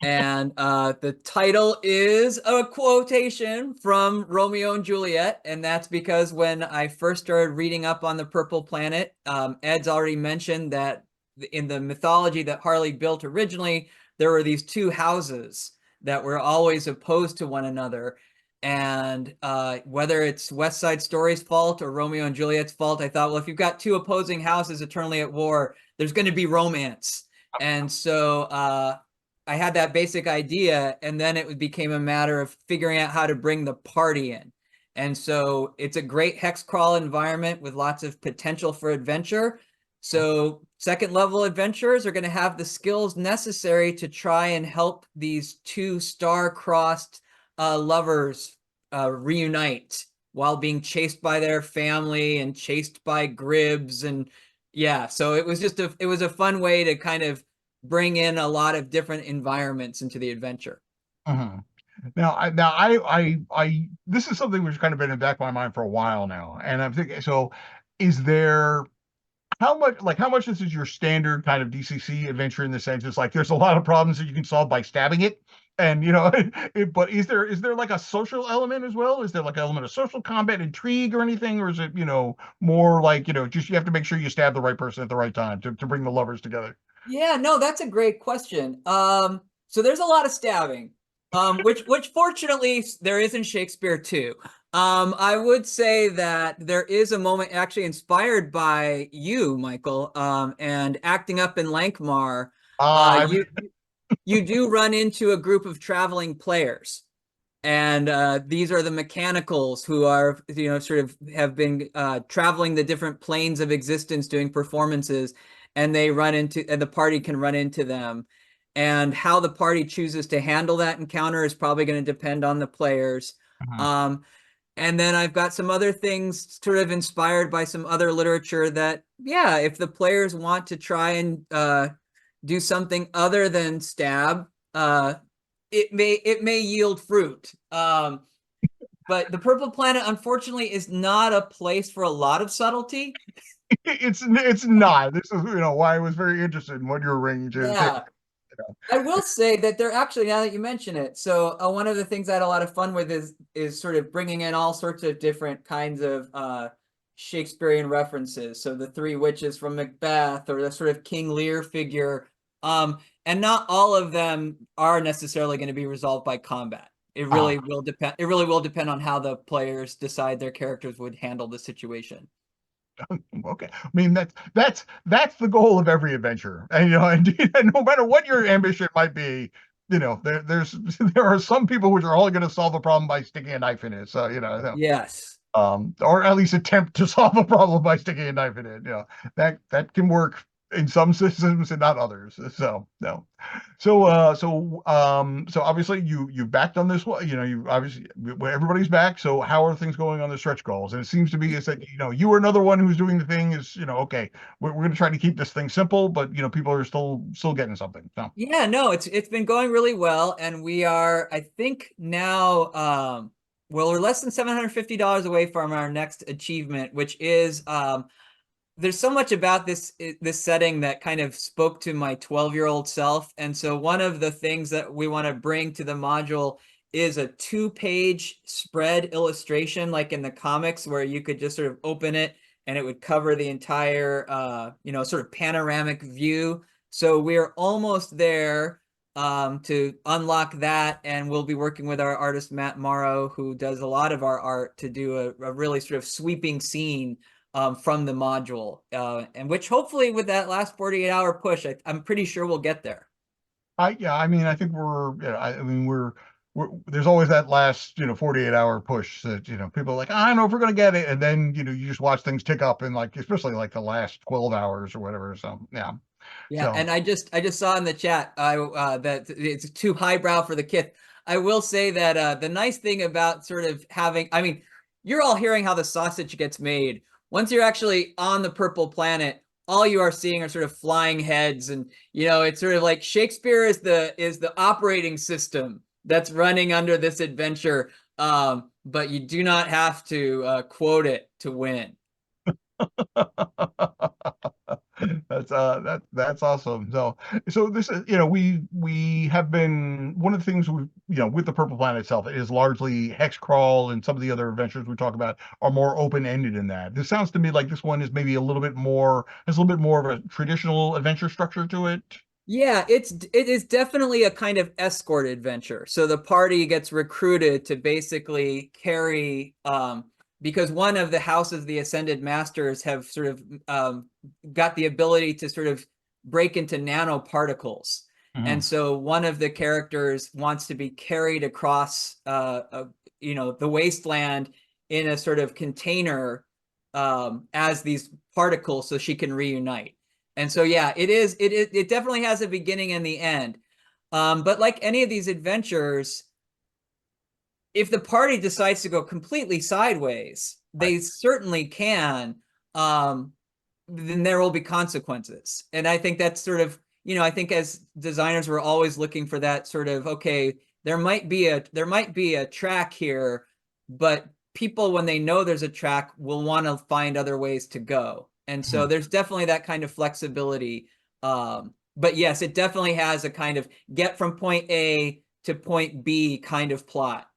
And the title is a quotation from Romeo and Juliet, and that's because when I first started reading up on the Purple Planet, Ed's already mentioned that in the mythology that Harley built originally, there were these two houses that were always opposed to one another. And whether it's West Side Story's fault or Romeo and Juliet's fault, I thought, well, if you've got two opposing houses eternally at war, there's going to be romance. And so I had that basic idea, and then it became a matter of figuring out how to bring the party in. And so it's a great hex crawl environment with lots of potential for adventure. So second level adventurers are going to have the skills necessary to try and help these two star-crossed lovers reunite while being chased by their family and chased by Gribbs. And so it was just it was a fun way to kind of bring in a lot of different environments into the adventure. Now, I this is something which kind of been in the back of my mind for a while now, and I'm thinking, so is there how much this is your standard kind of DCC adventure in the sense it's like there's a lot of problems that you can solve by stabbing it, and but is there like a social element as well? Is there like an element of social combat, intrigue, or anything, or is it more like just you have to make sure you stab the right person at the right time to bring the lovers together? Yeah, no, that's a great question. So there's a lot of stabbing, which fortunately there is in Shakespeare too. I would say that there is a moment actually inspired by you, Michael, and acting up in Lankmar. You do run into a group of traveling players, and these are the mechanicals who are sort of have been traveling the different planes of existence doing performances. And the party can run into them. And how the party chooses to handle that encounter is probably going to depend on the players. And then I've got some other things sort of inspired by some other literature that, if the players want to try and do something other than stab, it may yield fruit. But the Purple Planet, unfortunately, is not a place for a lot of subtlety. It's not. This is why I was very interested in what you're bringing to. I will say that they're actually, now that you mention it, so one of the things I had a lot of fun with is sort of bringing in all sorts of different kinds of Shakespearean references. So the three witches from Macbeth, or the sort of King Lear figure And not all of them are necessarily going to be resolved by combat. It really will depend. It really will depend on how the players decide their characters would handle the situation. Okay, I mean that's the goal of every adventure, and indeed, and no matter what your ambition might be, there are some people which are only going to solve a problem by sticking a knife in it. So Yes. Or at least attempt to solve a problem by sticking a knife in it. That can work in some systems and not others. So no. So obviously you backed on this one. You obviously everybody's back. So how are things going on the stretch goals? And it seems to be is that you were another one who's doing the thing. Is okay, we're going to try to keep this thing simple, but people are still getting something. So Yeah, no, it's been going really well, and we are, I think now, well, we're less than $750 away from our next achievement, which is there's so much about this setting that kind of spoke to my 12-year-old self. And so one of the things that we want to bring to the module is a 2-page spread illustration, like in the comics, where you could just sort of open it and it would cover the entire, sort of panoramic view. So we're almost there to unlock that. And we'll be working with our artist, Matt Morrow, who does a lot of our art, to do a really sort of sweeping scene from the module, and which hopefully with that last 48-hour push, I'm pretty sure we'll get there. I mean, I think we're there's always that last 48-hour push that people are like, I don't know if we're gonna get it, and then you just watch things tick up in especially the last 12 hours or whatever. So yeah. Yeah, So and I just saw in the chat that it's too highbrow for the kith. I will say that the nice thing about sort of having, I mean, you're all hearing how the sausage gets made. Once you're actually on the purple planet, all you are seeing are sort of flying heads, and it's sort of like Shakespeare is the operating system that's running under this adventure, but you do not have to quote it to win. that's awesome. So this is we have been one of the things we with the Purple Planet itself is largely hex crawl, and some of the other adventures we talk about are more open ended in that. This sounds to me like this one is maybe a little bit more has a little bit more of a traditional adventure structure to it. Yeah, it is definitely a kind of escort adventure. So the party gets recruited to basically carry, because one of the houses of the Ascended Masters have sort of got the ability to sort of break into nanoparticles. And so one of the characters wants to be carried across the wasteland in a sort of container as these particles so she can reunite. And so, yeah, it definitely has a beginning and the end. But like any of these adventures, if the party decides to go completely sideways, they certainly can. Then there will be consequences. And I think that's sort of, I think as designers, we're always looking for that sort of, okay, there might be a track here, but people, when they know there's a track, will want to find other ways to go. And so there's definitely that kind of flexibility. But yes, it definitely has a kind of get from point A to point B kind of plot.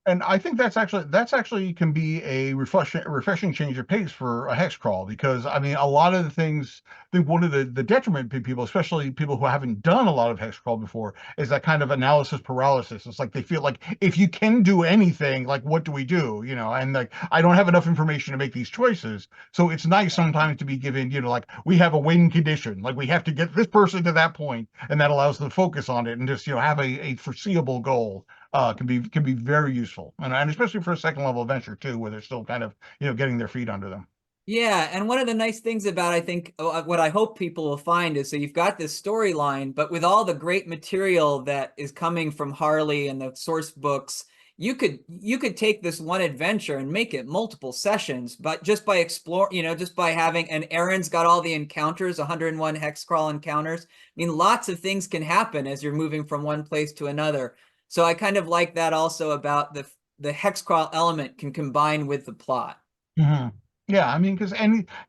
And I think that's actually can be a refreshing change of pace for a hex crawl, because I mean a lot of the things, I think one of the detriment to people, especially people who haven't done a lot of hex crawl before, is that kind of analysis paralysis. It's like they feel like if you can do anything, like what do we do? And like I don't have enough information to make these choices. So it's nice sometimes to be given, like we have a win condition, like we have to get this person to that point, and that allows them to focus on it and just have a foreseeable goal. Can be very useful, and especially for a second level adventure too, where they're still kind of getting their feet under them. Yeah, and one of the nice things about, I think, what I hope people will find is, so you've got this storyline, but with all the great material that is coming from Harley and the source books, you could take this one adventure and make it multiple sessions, but just by just by having, and Aaron's got all the encounters, 101 hex crawl encounters. I mean, lots of things can happen as you're moving from one place to another. So I kind of like that also about the hex crawl element can combine with the plot. Yeah, I mean, because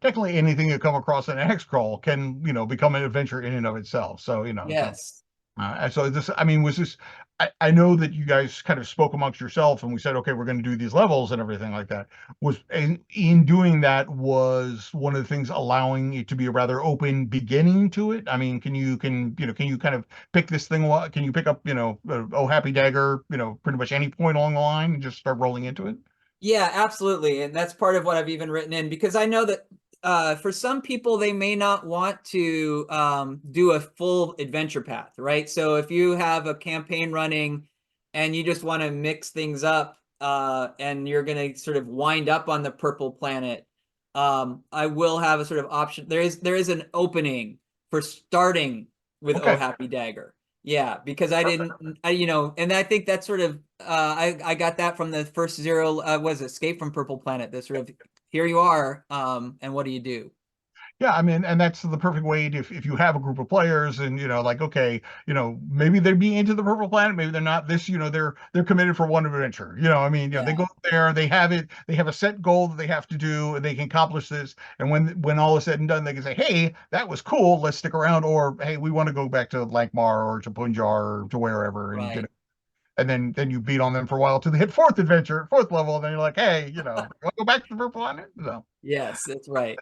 technically anything you come across in a hex crawl can become an adventure in and of itself. So Yes. And so this, I mean, was this, I know that you guys kind of spoke amongst yourself and we said, okay, we're going to do these levels and everything like that. Was in doing that, was one of the things allowing it to be a rather open beginning to it? I mean, can you can you kind of pick this thing? Can you pick up, oh, Happy Dagger, pretty much any point along the line and just start rolling into it? Yeah, absolutely. And that's part of what I've even written in, because I know that for some people, they may not want to do a full adventure path, right? So if you have a campaign running and you just want to mix things up and you're going to sort of wind up on the purple planet, I will have a sort of option. There is an opening for starting with Oh Okay. Happy Dagger. Yeah, because I didn't, and I think that's sort of, I got that from the first Zero, was Escape from Purple Planet. This sort of, here you are, and what do you do? Yeah, I mean, and that's the perfect way to, if you have a group of players and, like, okay, maybe they'd be into the Purple Planet, maybe they're not. This, they're committed for one adventure. I mean, they go there, they have it, they have a set goal that they have to do, and they can accomplish this. And when all is said and done, they can say, hey, that was cool, let's stick around, or hey, we want to go back to Lankmar or to Punjar or to wherever, and Right. and then you beat on them for a while till they hit fourth level, and then you're like, hey, want to go back to the Purple Planet? So. Yes, that's right.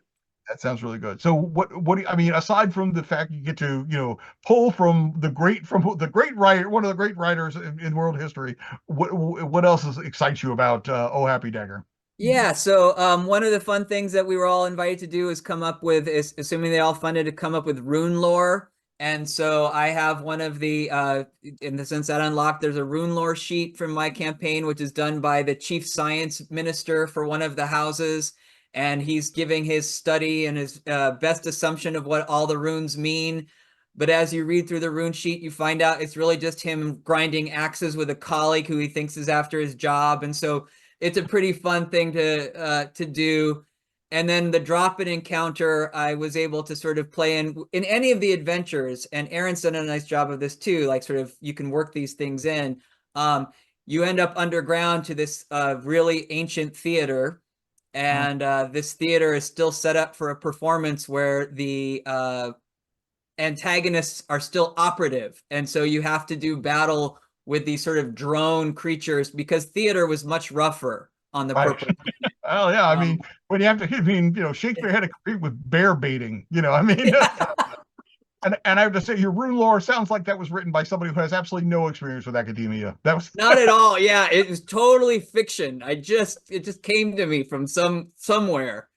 That sounds really good. So what do you, I mean, aside from the fact you get to, pull from the great writer, one of the great writers in world history, what else excites you about Oh Happy Dagger? Yeah, so one of the fun things that we were all invited to do is come up with, is assuming they all funded, to come up with rune lore. And so I have one of the, in the sense that unlocked, there's a rune lore sheet from my campaign, which is done by the chief science minister for one of the houses. And he's giving his study and his best assumption of what all the runes mean. But as you read through the rune sheet, you find out it's really just him grinding axes with a colleague who he thinks is after his job. And so it's a pretty fun thing to do. And then the drop-in encounter, I was able to sort of play in any of the adventures, and Aaron's done a nice job of this too. Like, sort of, you can work these things in. You end up underground to this really ancient theater, and this theater is still set up for a performance where the antagonists are still operative, and so you have to do battle with these sort of drone creatures, because theater was much rougher on the Right. purple. Oh yeah, I mean, when you have to, I mean, Shakespeare had to compete with bear baiting. I mean, Yeah. and I have to say, your rune lore sounds like that was written by somebody who has absolutely no experience with academia. That was Not at all. Yeah, it was totally fiction. It just came to me from somewhere.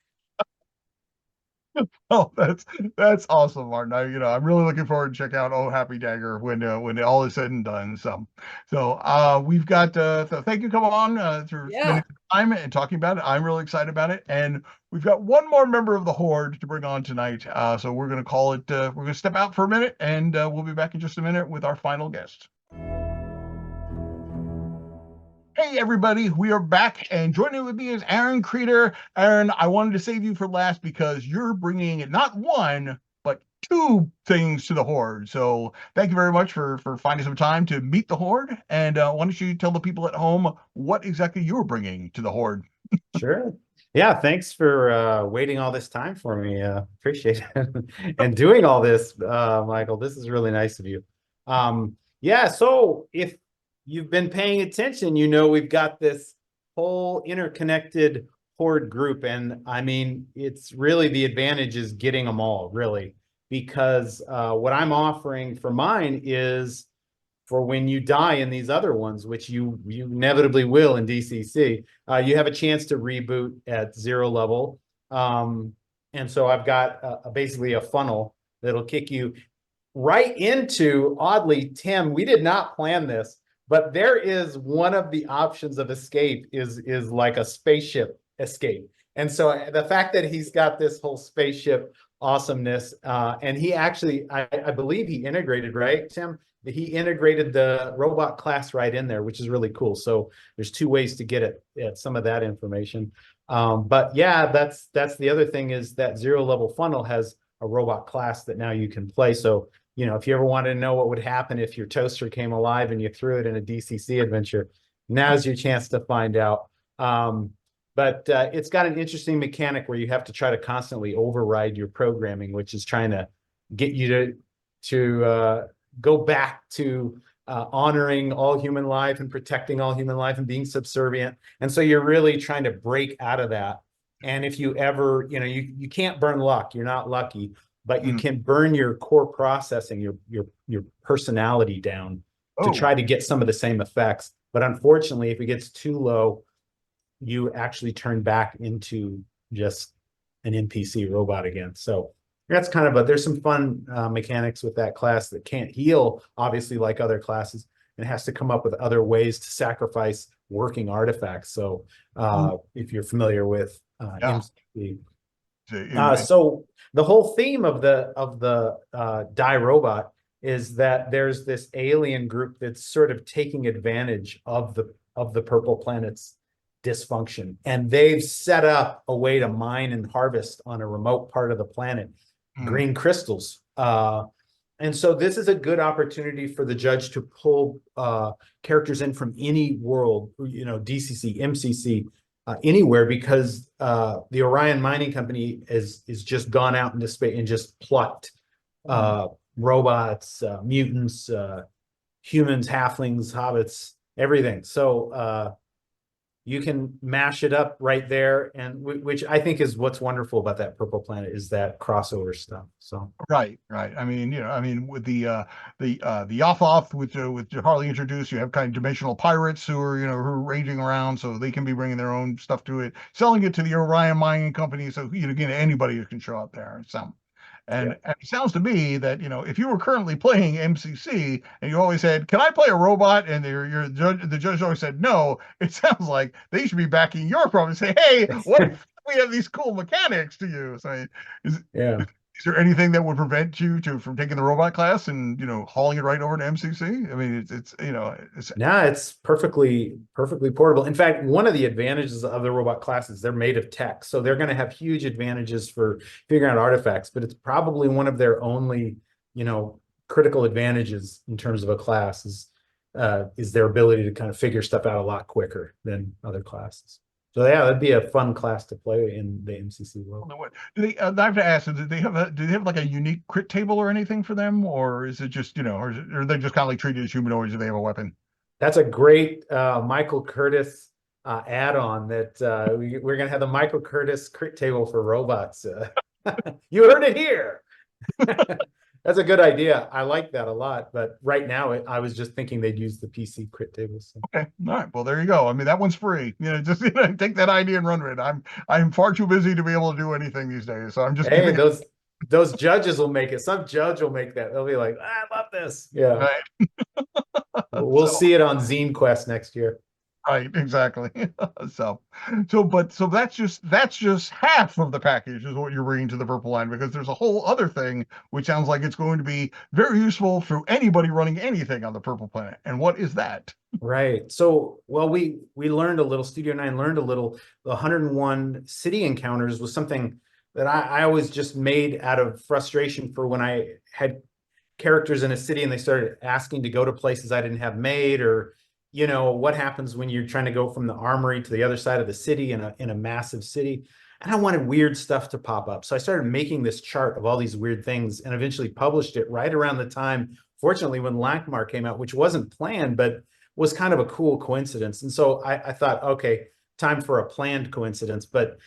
Oh, that's awesome, Martin. I'm really looking forward to check out Oh Happy Dagger when all is said and done. So we've got so thank you, come on for Yeah. spending time and talking about it. I'm really excited about it, and we've got one more member of the Horde to bring on tonight. So we're going to call it. We're going to step out for a minute, and we'll be back in just a minute with our final guest. Hey everybody, we are back, and joining with me is Aaron Creer. Aaron, I wanted to save you for last because you're bringing not one, but two things to the Horde. So thank you very much for finding some time to meet the Horde. And why don't you tell the people at home what exactly you're bringing to the Horde? Sure. Yeah, thanks for waiting all this time for me. Appreciate it. And doing all this, Michael. This is really nice of you. Yeah, so if you've been paying attention, we've got this whole interconnected Horde group. And I mean, it's really, the advantage is getting them all, really, because what I'm offering for mine is for when you die in these other ones, which you inevitably will in DCC, you have a chance to reboot at 0 level. And so I've got basically a funnel that'll kick you right into, oddly, Tim, we did not plan this, but there is one of the options of escape is like a spaceship escape. And so the fact that he's got this whole spaceship awesomeness, and he actually, I believe he integrated, right, Tim? He integrated the robot class right in there, which is really cool. So there's 2 ways to get at some of that information. But yeah, that's the other thing, is that 0 level funnel has a robot class that now you can play. So, if you ever wanted to know what would happen if your toaster came alive and you threw it in a DCC adventure, now's your chance to find out. But it's got an interesting mechanic where you have to try to constantly override your programming, which is trying to get you to go back to honoring all human life and protecting all human life and being subservient. And so you're really trying to break out of that. And if you ever, you can't burn luck, you're not lucky, but you can burn your core processing, your personality down to try to get some of the same effects. But unfortunately, if it gets too low, you actually turn back into just an NPC robot again. So that's kind of there's some fun mechanics with that class that can't heal, obviously, like other classes, and has to come up with other ways to sacrifice working artifacts. So if you're familiar with MCP. So the whole theme of the die robot is that there's this alien group that's sort of taking advantage of the purple planet's dysfunction, and they've set up a way to mine and harvest on a remote part of the planet green crystals. And so this is a good opportunity for the judge to pull characters in from any world, DCC, MCC, anywhere, because the Orion Mining Company is just gone out into space and just plucked robots, mutants, humans, halflings, hobbits, everything. So you can mash it up right there, and which I think is what's wonderful about that purple planet is that crossover stuff. So right. I mean, with the Yothoth, which Harley introduced, you have kind of dimensional pirates who are who are ranging around, so they can be bringing their own stuff to it, selling it to the Orion Mining Company. So again, anybody who can show up there. And it sounds to me that if you were currently playing MCC and you always said, "Can I play a robot?" and the judge always said no, it sounds like they should be backing your program and say, "Hey, what if we have these cool mechanics to use?" I mean, is there anything that would prevent you from taking the robot class and hauling it right over to MCC? I mean, it's perfectly portable. In fact, one of the advantages of the robot classes, they're made of tech, so they're going to have huge advantages for figuring out artifacts. But it's probably one of their only critical advantages in terms of a class is their ability to kind of figure stuff out a lot quicker than other classes. So that'd be a fun class to play in the MCC world. Do they? I have to ask: do they have like a unique crit table or anything for them, or is it just or are they just kind of like treated as humanoids if they have a weapon? That's a great Michael Curtis add-on that we're going to have the Michael Curtis crit table for robots. You heard it here. That's a good idea. I like that a lot. But right now, I was just thinking they'd use the PC crit table. So. Okay, all right. Well, there you go. I mean, that one's free. Just take that idea and run with it. I'm far too busy to be able to do anything these days. So I'm just those judges will make it. Some judge will make that. They'll be like, I love this. Yeah. Right. We'll see it on Zine Quest next year. Right, exactly. So that's just half of the package is what you're bringing to the purple line, because there's a whole other thing which sounds like it's going to be very useful for anybody running anything on the purple planet. And what is that? Right. So, well, we learned a little. Studio 9 learned a little. The 101 city encounters was something that I always just made out of frustration for when I had characters in a city and they started asking to go to places I didn't have made, or what happens when you're trying to go from the armory to the other side of the city in a massive city. And I wanted weird stuff to pop up. So I started making this chart of all these weird things and eventually published it right around the time, fortunately, when Lankmar came out, which wasn't planned, but was kind of a cool coincidence. And so I thought, okay, time for a planned coincidence. But,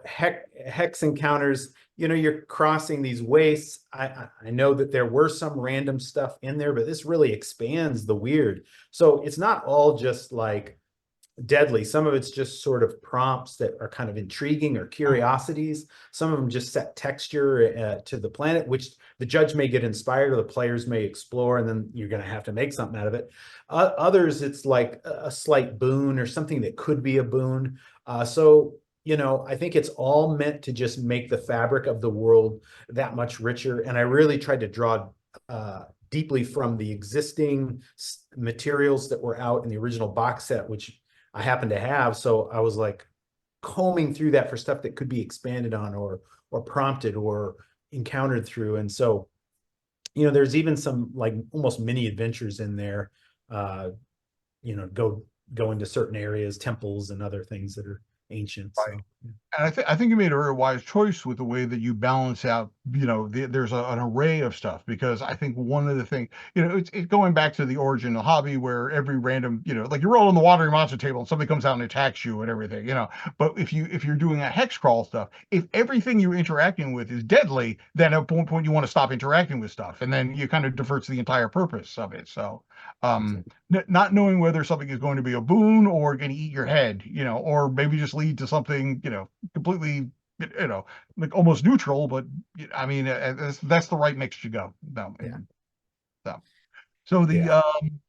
hex encounters, you're crossing these wastes. I know that there were some random stuff in there, but this really expands the weird. So it's not all just like deadly. Some of it's just sort of prompts that are kind of intriguing or curiosities. Some of them just set texture to the planet, which the judge may get inspired or the players may explore, and then you're going to have to make something out of it. Others, it's like a slight boon or something that could be a boon. I think it's all meant to just make the fabric of the world that much richer. And I really tried to draw deeply from the existing materials that were out in the original box set, which I happen to have. So I was like combing through that for stuff that could be expanded on or prompted or encountered through. And so, there's even some like almost mini adventures in there, go into certain areas, temples and other things that are ancient. Right. And I think you made a very wise choice with the way that you balance out, there's an array of stuff, because I think one of the things, it's going back to the origin of the hobby, where every random, like you roll on the watering monster table and somebody comes out and attacks you and everything, but if you're doing a hex crawl stuff, if everything you're interacting with is deadly, then at one point you want to stop interacting with stuff, and then you kind of diverts the entire purpose of it. So, not knowing whether something is going to be a boon or going to eat your head, or maybe just lead to something, completely, like almost neutral, but I mean, that's the right mix to go. No, Yeah. so the Yeah.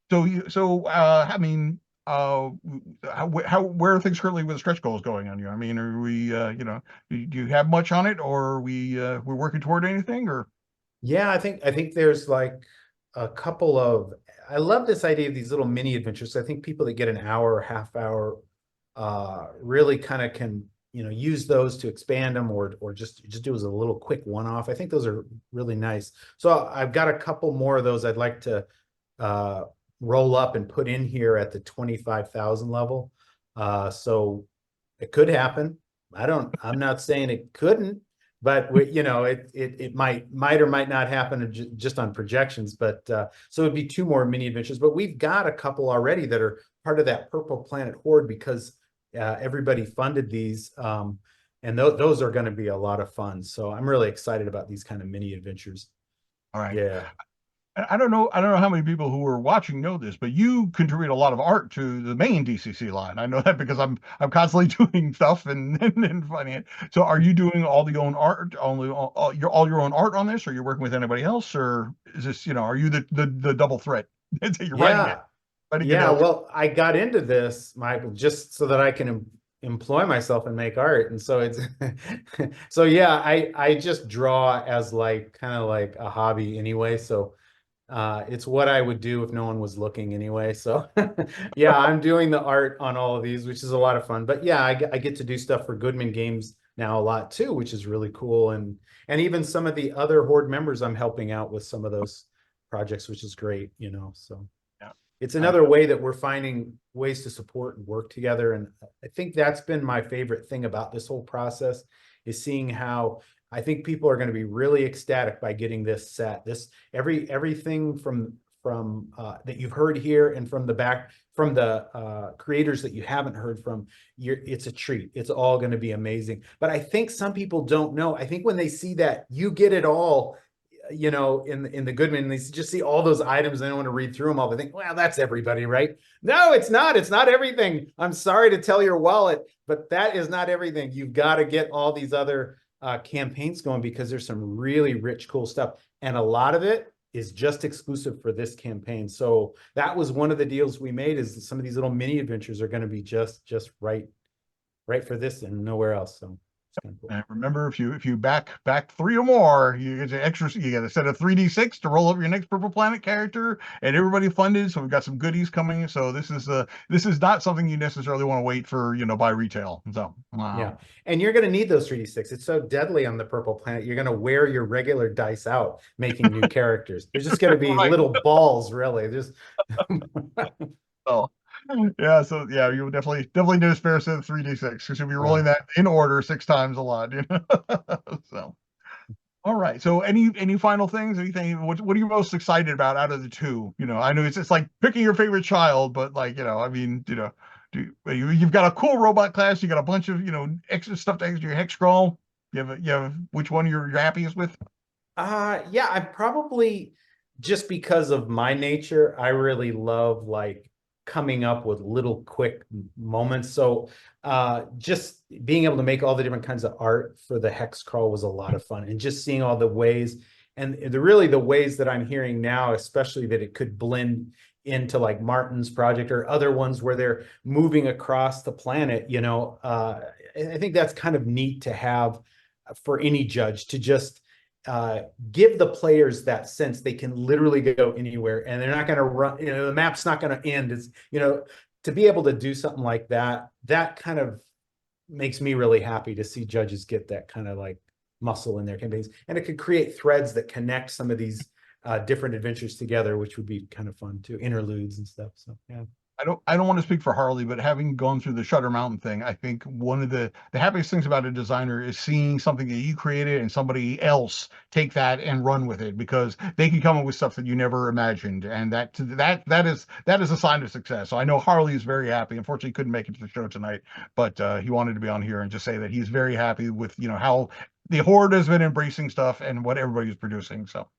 I mean, where are things currently with the stretch goals going on you? I mean, are we, do you have much on it, or are we're working toward anything, or? Yeah, I think there's like a couple of, I love this idea of these little mini adventures. I think people that get an hour or half hour really kind of can, use those to expand them, or just do as a little quick one-off. I think those are really nice. So I've got a couple more of those I'd like to roll up and put in here at the 25,000 level. So it could happen. I'm not saying it couldn't, but it might or might not happen just on projections. But so it'd be 2 more mini adventures, but we've got a couple already that are part of that Purple Planet Horde, because everybody funded these, and those are going to be a lot of fun. So I'm really excited about these kind of mini adventures. All right. Yeah. I don't know how many people who are watching know this, but you contribute a lot of art to the main DCC line. I know that because I'm constantly doing stuff and finding it. So are you doing all your own art, all your own art on this, or you're working with anybody else, or is this, are you the double threat? You're writing it. Yeah, well, I got into this, Michael, just so that I can employ myself and make art. And so it's so yeah, I just draw as like kind of like a hobby anyway. So it's what I would do if no one was looking anyway. So yeah, I'm doing the art on all of these, which is a lot of fun. But yeah, I get to do stuff for Goodman Games now a lot too, which is really cool. And even some of the other Horde members, I'm helping out with some of those projects, which is great, so. It's another way that we're finding ways to support and work together. And I think that's been my favorite thing about this whole process, is seeing how I think people are going to be really ecstatic by getting this set. Everything from that you've heard here, and from the creators that you haven't heard from, it's a treat. It's all going to be amazing. But I think some people don't know. I think when they see that you get it all, in the Goodman, they just see all those items, they don't want to read through them all. They think, well, that's everybody, right? No, it's not. It's not everything. I'm sorry to tell your wallet, but that is not everything. You've got to get all these other campaigns going, because there's some really rich, cool stuff. And a lot of it is just exclusive for this campaign. So that was one of the deals we made, is that some of these little mini adventures are going to be just right for this and nowhere else. So cool. And remember, if you back 3 or more, you get a set of 3d6 to roll up your next Purple Planet character, and everybody funded. So we've got some goodies coming. So this is not something you necessarily want to wait for, buy retail. So yeah, and you're going to need those 3d6. It's so deadly on the Purple Planet. You're going to wear your regular dice out making new characters. There's just going to be little balls, really. Just oh. Yeah, so yeah, you definitely need a spare set of 3d6, because you'll be rolling that in order 6 times a lot, So, all right. So, any final things? Anything? What are you most excited about out of the 2? I know it's like picking your favorite child, but like, I mean, you've got a cool robot class, you got a bunch of extra stuff to add to your hex scroll. You have which one you're happiest with? Yeah, I probably, just because of my nature, I really love like coming up with little quick moments. So just being able to make all the different kinds of art for the hex crawl was a lot of fun, and just seeing all the ways, and the ways that I'm hearing now, especially that it could blend into like Martin's project or other ones where they're moving across the planet. I think that's kind of neat to have for any judge, to just give the players that sense they can literally go anywhere, and they're not going to run, the map's not going to end. It's, to be able to do something like that, that kind of makes me really happy to see judges get that kind of like muscle in their campaigns. And it could create threads that connect some of these different adventures together, which would be kind of fun too, interludes and stuff. So yeah. I don't want to speak for Harley, but having gone through the Shutter Mountain thing, I think one of the happiest things about a designer is seeing something that you created and somebody else take that and run with it, because they can come up with stuff that you never imagined, and that is a sign of success. So I know Harley is very happy. Unfortunately, he couldn't make it to the show tonight, but he wanted to be on here and just say that he's very happy with how the Horde has been embracing stuff and what everybody's producing. So.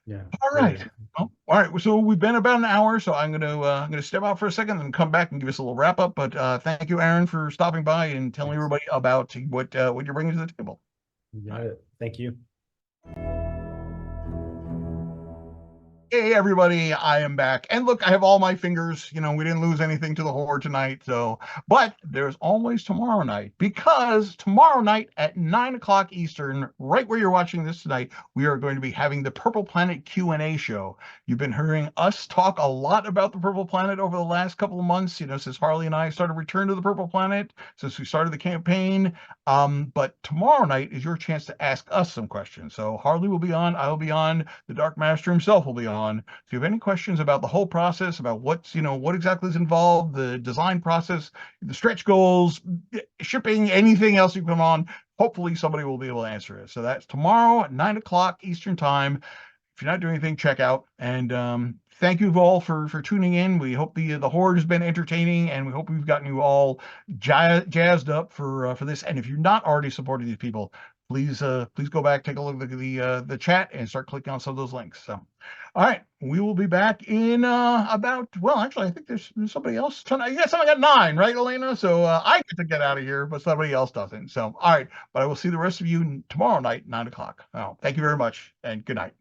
Yeah. All right. Well, all right. So we've been about an hour, so I'm gonna step out for a second and come back and give us a little wrap up. But thank you, Aaron, for stopping by and telling Thanks. everybody about what you're bringing to the table. You got it. Thank you. Hey everybody, I am back. And look, I have all my fingers. We didn't lose anything to the Horde tonight. But there's always tomorrow night, because tomorrow night at 9 o'clock Eastern, right where you're watching this tonight, we are going to be having the Purple Planet Q&A show. You've been hearing us talk a lot about the Purple Planet over the last couple of months, since Harley and I started Return to the Purple Planet, since we started the campaign. But tomorrow night is your chance to ask us some questions. So Harley will be on, I'll be on, the Dark Master himself will be on. If you have any questions about the whole process, about what exactly is involved, the design process, the stretch goals, shipping, anything else you come on, hopefully somebody will be able to answer it. So that's tomorrow at 9 o'clock Eastern time. If you're not doing anything, check out. And thank you all for tuning in. We hope the Horde has been entertaining, and we hope we've gotten you all jazzed up for this. And if you're not already supporting these people, please go back, take a look at the chat, and start clicking on some of those links. So, all right, we will be back in actually, I think there's somebody else tonight. Yeah, somebody got 9, right, Elena? So I get to get out of here, but somebody else doesn't. So, all right, but I will see the rest of you tomorrow night, 9 o'clock. Oh, thank you very much, and good night.